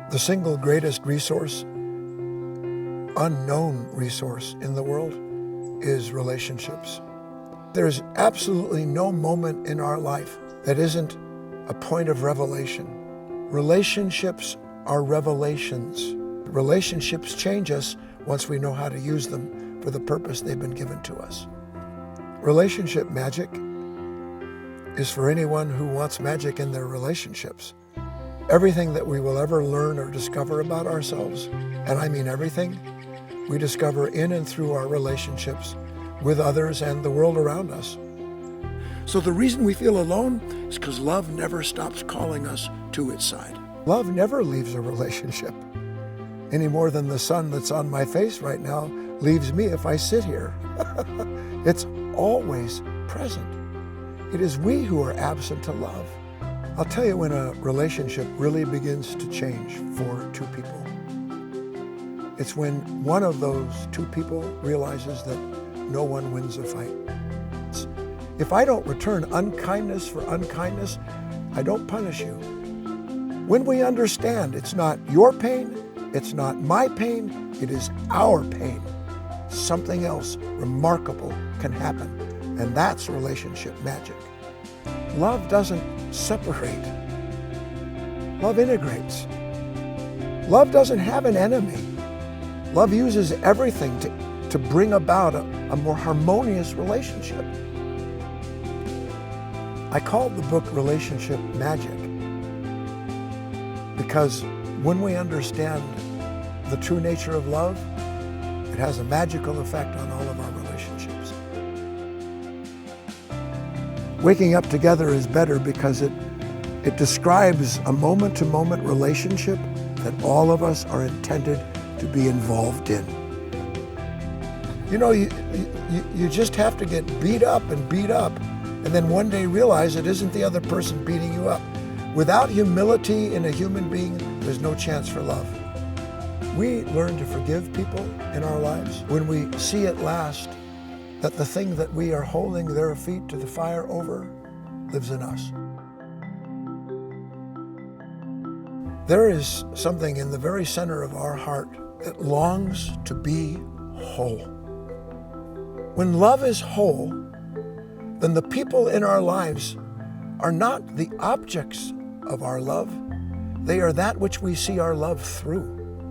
The single greatest resource, unknown resource in the world, is relationships. There's absolutely no moment in our life that isn't a point of revelation. Relationships are revelations. Relationships change us once we know how to use them for the purpose they've been given to us. Relationship magic is for anyone who wants magic in their relationships. Everything that we will ever learn or discover about ourselves, and I mean everything, we discover in and through our relationships with others and the world around us. So the reason we feel alone is because love never stops calling us to its side. Love never leaves a relationship, any more than the sun that's on my face right now leaves me if I sit here. It's always present. It is we who are absent to love. I'll tell you when a relationship really begins to change for two people. It's when one of those two people realizes that no one wins a fight. If I don't return unkindness for unkindness, I don't punish you. When we understand it's not your pain, it's not my pain, it is our pain, something else remarkable can happen, and that's relationship magic. Love doesn't separate. Love integrates. Love doesn't have an enemy. Love uses everything to bring about a more harmonious relationship. I called the book Relationship Magic because when we understand the true nature of love, it has a magical effect on all of our relationships. Waking up together is better because it describes a moment-to-moment relationship that all of us are intended to be involved in. You know, you just have to get beat up, and then one day realize it isn't the other person beating you up. Without humility in a human being, there's no chance for love. We learn to forgive people in our lives when we see at last that the thing that we are holding their feet to the fire over lives in us. There is something in the very center of our heart that longs to be whole. When love is whole, then the people in our lives are not the objects of our love. They are that which we see our love through.